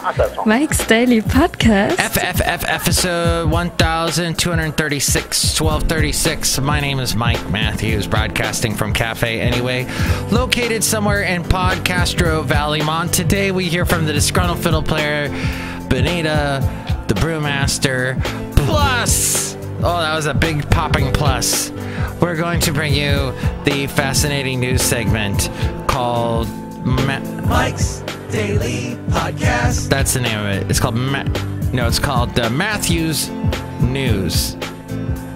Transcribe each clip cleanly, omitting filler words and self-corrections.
Mike's Daily Podcast. episode 1236, 1236. My name is Mike Matthews, broadcasting from Cafe Anyway, located somewhere in Podcastro Valleymont. Today we hear from the Disgruntled Fiddle Player, Benita, the Brewmaster, plus, oh, that was a big popping plus. We're going to bring you the fascinating news segment called Mike's Daily Podcast. That's the name of it. It's called it's called Matthews News.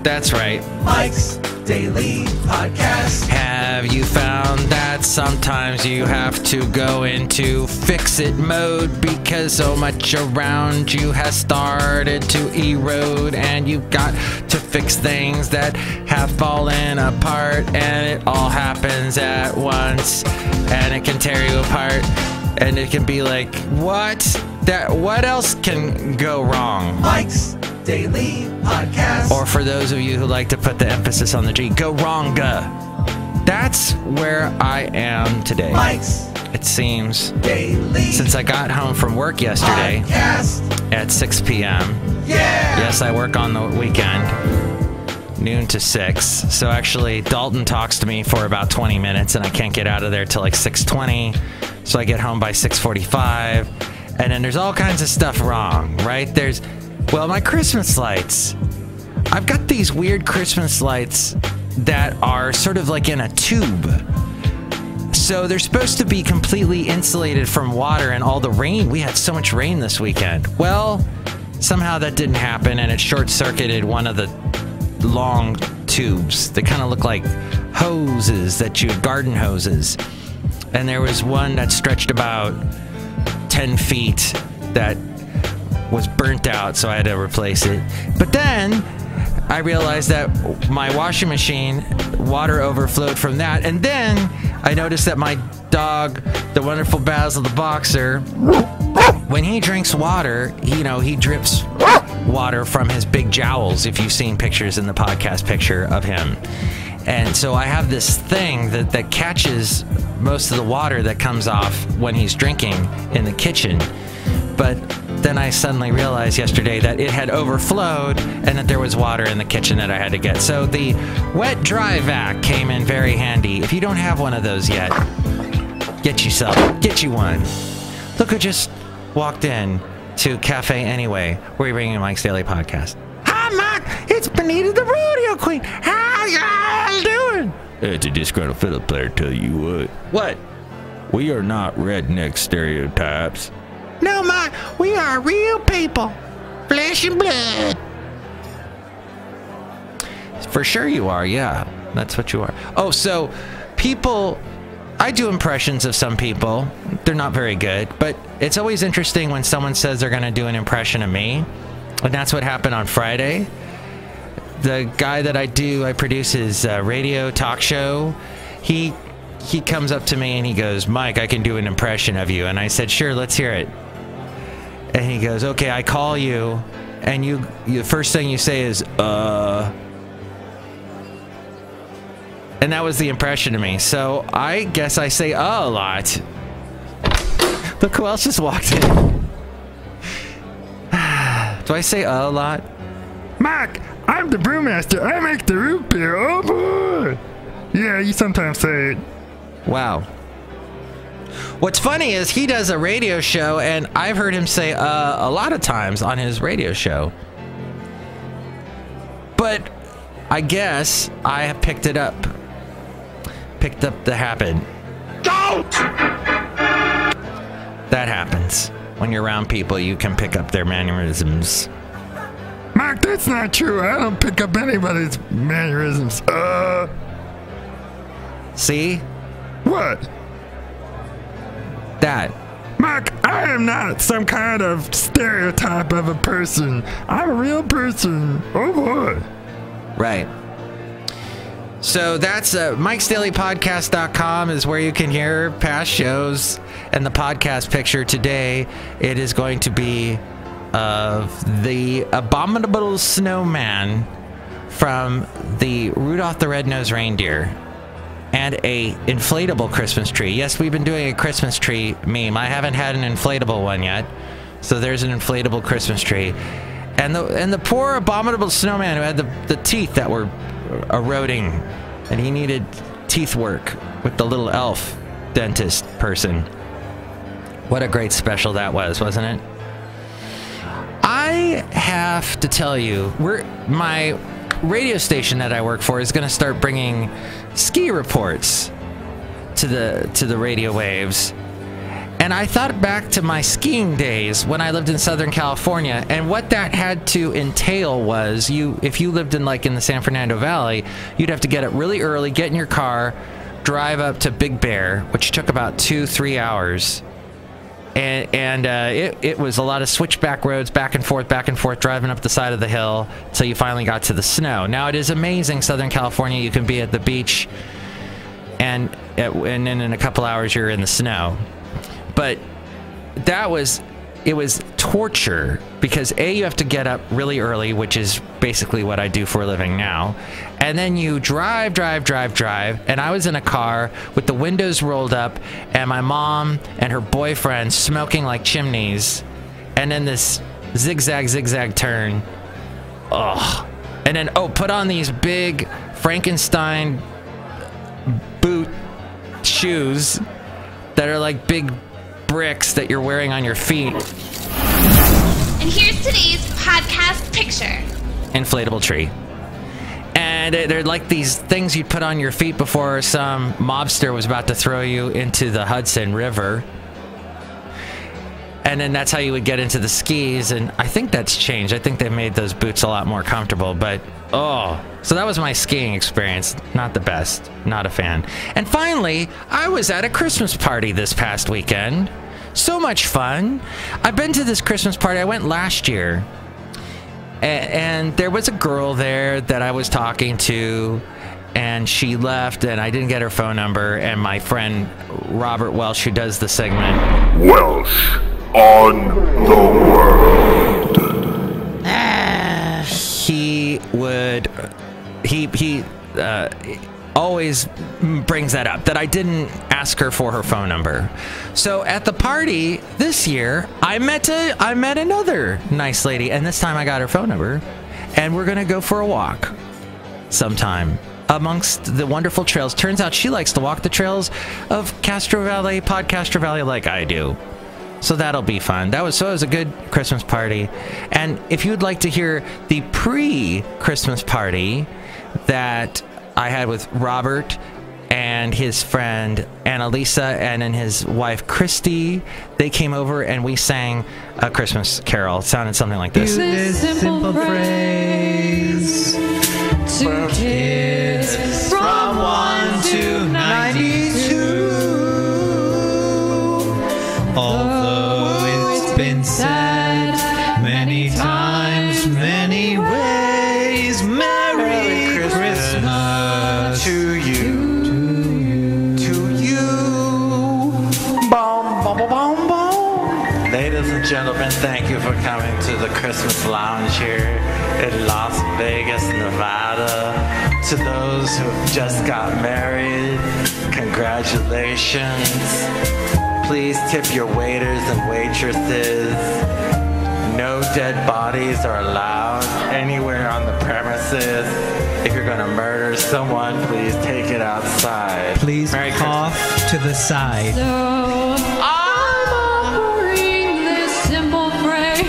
That's right. Mike's Daily Podcast. Have you found that sometimes you have to go into fix-it mode because so much around you has started to erode and you've got to fix things that have fallen apart, and it all happens at once and it can tear you apart, and it can be like, what else can go wrong? Mike's Daily Podcast. Or for those of you who like to put the emphasis on the G, go wrong-ga. That's where I am today. Mike's it seems Daily, since I got home from work yesterday Podcast. At 6 p.m. Yeah. Yes, I work on the weekend, noon to 6. So actually, Dalton talks to me for about 20 minutes, and I can't get out of there till like 6:20. So I get home by 6:45, and then there's all kinds of stuff wrong, right? Well, my Christmas lights. I've got these weird Christmas lights that are sort of like in a tube. So they're supposed to be completely insulated from water and all the rain. We had so much rain this weekend. Well, somehow that didn't happen, and it short-circuited one of the long tubes. They kind of look like hoses garden hoses. And there was one that stretched about 10 feet that was burnt out, so I had to replace it. But then I realized that my washing machine, water overflowed from that. And then I noticed that my dog, the wonderful Basil the Boxer, when he drinks water, he drips water from his big jowls, if you've seen pictures in the podcast picture of him. And so I have this thing that catches most of the water that comes off when he's drinking in the kitchen. But then I suddenly realized yesterday that it had overflowed and that there was water in the kitchen that I had to get. So the wet dry vac came in very handy. If you don't have one of those yet, get you one. Look who just walked in to Cafe Anyway, where we bring you Mike's Daily Podcast. Hi, Mike. It's Benita the Rodeo Queen. How y'all doing? It's a Disgruntled Fiddle Player, tell you what. What? We are not redneck stereotypes. No, Mike, we are real people. Flesh and blood. For sure you are, yeah. That's what you are. Oh, so people, I do impressions of some people. They're not very good, but it's always interesting when someone says they're going to do an impression of me. And that's what happened on Friday. The guy that I produce his radio talk show, he comes up to me and he goes, Mike, I can do an impression of you. And I said, sure, let's hear it. And he goes, okay, I call you, and the first thing you say is, and that was the impression of me. So I guess I say a lot. Look who else just walked in. Do I say a lot? Mike, I'm the Brewmaster. I make the root beer. Oh boy. Yeah, you sometimes say it. Wow. What's funny is he does a radio show, and I've heard him say a lot of times on his radio show. But I guess I have picked up the habit. Don't! That happens. When you're around people, you can pick up their mannerisms. Mark, that's not true. I don't pick up anybody's mannerisms. See? What? That. Mark, I am not some kind of stereotype of a person. I'm a real person. Oh boy. Right. So that's Mike'sDailyPodcast.com is where you can hear past shows, and the podcast picture today, it is going to be of the abominable snowman from the Rudolph the Red-Nosed Reindeer and a inflatable Christmas tree. Yes, we've been doing a Christmas tree meme. I haven't had an inflatable one yet, So there's an inflatable Christmas tree. And the poor abominable snowman who had the teeth that were eroding, and he needed teeth work with the little elf dentist person. What a great special that was, wasn't it? I have to tell you, my radio station that I work for is going to start bringing ski reports to the radio waves. And I thought back to my skiing days when I lived in Southern California, and what that had to entail was if you lived in the San Fernando Valley, you'd have to get up really early, get in your car, drive up to Big Bear, which took about 2-3 hours. And it was a lot of switchback roads, back and forth, driving up the side of the hill till you finally got to the snow. Now, it is amazing, Southern California. You can be at the beach, and then in a couple hours you're in the snow. But it was torture because you have to get up really early, which is basically what I do for a living now. And then you drive. And I was in a car with the windows rolled up and my mom and her boyfriend smoking like chimneys. And then this zigzag turn. Oh. And then, put on these big Frankenstein boot shoes that are like big bricks that you're wearing on your feet. And here's today's podcast picture. Inflatable tree. And they're like these things you'd put on your feet before some mobster was about to throw you into the Hudson River. And then that's how you would get into the skis. And I think that's changed. I think they made those boots a lot more comfortable. But, so that was my skiing experience. Not the best. Not a fan. And finally, I was at a Christmas party this past weekend. So much fun. I've been to this Christmas party. I went last year. And there was a girl there that I was talking to. And she left, and I didn't get her phone number. And my friend Robert Welsh, who does the segment, Welsh on the world. He always brings that up, that I didn't ask her for her phone number. So at the party this year, I met another nice lady, and this time I got her phone number, and we're gonna go for a walk sometime amongst the wonderful trails. Turns out she likes to walk the trails of Castro Valley, Castro Valley, like I do. So that'll be fun. It was a good Christmas party. And if you'd like to hear the pre-Christmas party that I had with Robert and his friend Annalisa and then his wife Christy, they came over and we sang a Christmas carol. It sounded something like this. This simple phrase to kids from 1 to 92. Although it's been said many times, many ways, Merry Christmas to you, to you. Boom, boom, boom, boom. Ladies and gentlemen, thank you for coming to the Christmas Lounge here in Las Vegas, Nevada. To those who just got married, congratulations. Please tip your waiters and waitresses. No dead bodies are allowed anywhere on the premises. If you're going to murder someone, please take it outside. Please cough to the side. So I'm offering this simple phrase.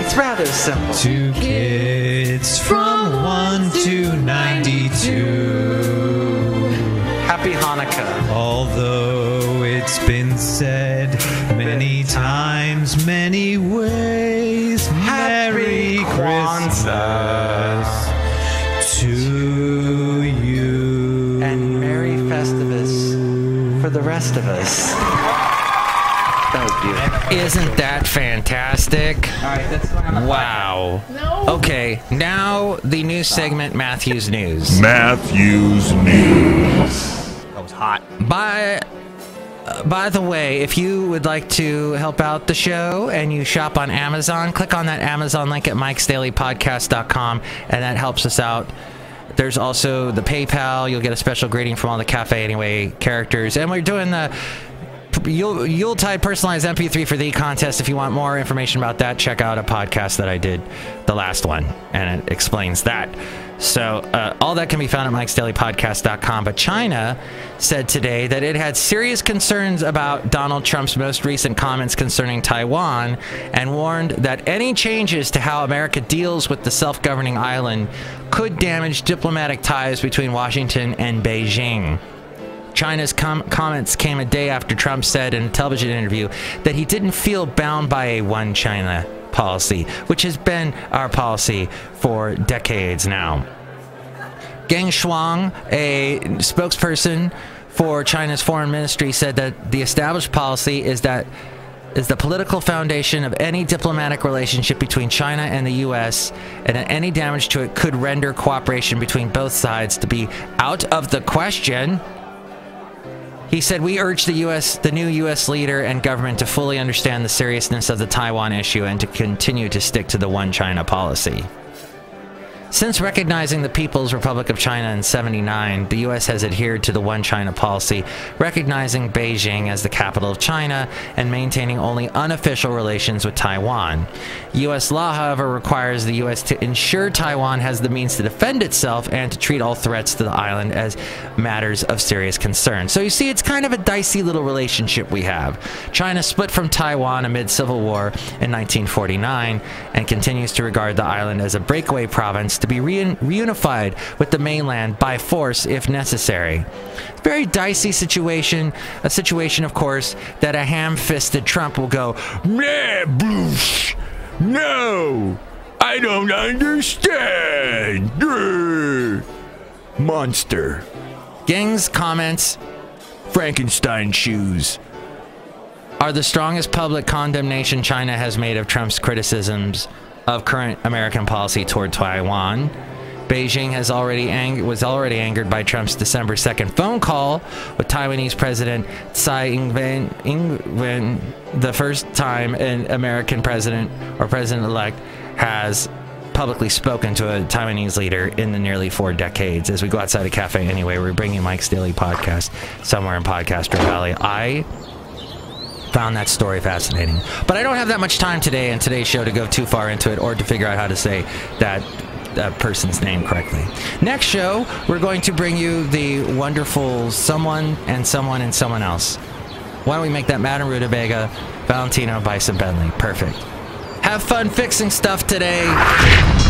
It's rather simple. To kids from 1 to 92. Happy Hanukkah. Although it's been said many times, many ways, Merry Christmas to you. And Merry Festivus for the rest of us. That was beautiful. Isn't that fantastic? All right, that's wow. No. Okay, now the new segment, Matthew's News. Matthew's News. That was hot. By the way, if you would like to help out the show and you shop on Amazon, click on that Amazon link at mikesdailypodcast.com, and that helps us out. There's also the PayPal. You'll get a special greeting from all the Cafe Anyway characters. And we're doing the Yuletide personalized MP3 for the contest. If you want more information about that, check out a podcast that I did, the last one, and it explains that. So all that can be found at mikesdailypodcast.com. But China said today that it had serious concerns about Donald Trump's most recent comments concerning Taiwan and warned that any changes to how America deals with the self-governing island could damage diplomatic ties between Washington and Beijing. China's comments came a day after Trump said in a television interview that he didn't feel bound by a one China policy, which has been our policy for decades now. Geng Shuang, a spokesperson for China's foreign ministry, said that the established policy is the political foundation of any diplomatic relationship between China and the U.S., and that any damage to it could render cooperation between both sides to be out of the question. He said, "We urge the new U.S. leader and government to fully understand the seriousness of the Taiwan issue and to continue to stick to the one China policy." Since recognizing the People's Republic of China in '79, the U.S. has adhered to the one China policy, recognizing Beijing as the capital of China and maintaining only unofficial relations with Taiwan. U.S. law, however, requires the U.S. to ensure Taiwan has the means to defend itself and to treat all threats to the island as matters of serious concern. So you see, it's kind of a dicey little relationship we have. China split from Taiwan amid civil war in 1949 and continues to regard the island as a breakaway province to be reunified with the mainland by force if necessary. Very dicey situation, a situation, of course, that a ham-fisted Trump will go, Nah, Bruce. No, I don't understand. Grr. Monster. Geng's comments, Frankenstein shoes. are the strongest public condemnation China has made of Trump's criticisms of current American policy toward Taiwan. Beijing was already angered by Trump's December 2nd phone call with Taiwanese President Tsai Ing-wen, the first time an American president or president-elect has publicly spoken to a Taiwanese leader in the nearly 4 decades. As we go outside a cafe anyway, we're bringing Mike's Daily Podcast somewhere in Podcastro Valley. I found that story fascinating, but I don't have that much time today in today's show to go too far into it or to figure out how to say that person's name correctly. Next show, we're going to bring you the wonderful someone and someone and someone else. Why don't we make that Madame Rootabega, Valentino, Bison Bentley? Perfect. Have fun fixing stuff today.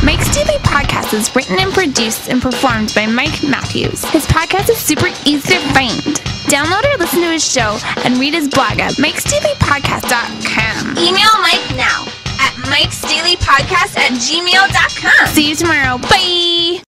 Mike's Daily Podcast is written and produced and performed by Mike Matthews. His podcast is super easy to find. Download or listen to his show and read his blog at mikesdailypodcast.com. Email Mike now at mikesdailypodcast@gmail.com. See you tomorrow. Bye!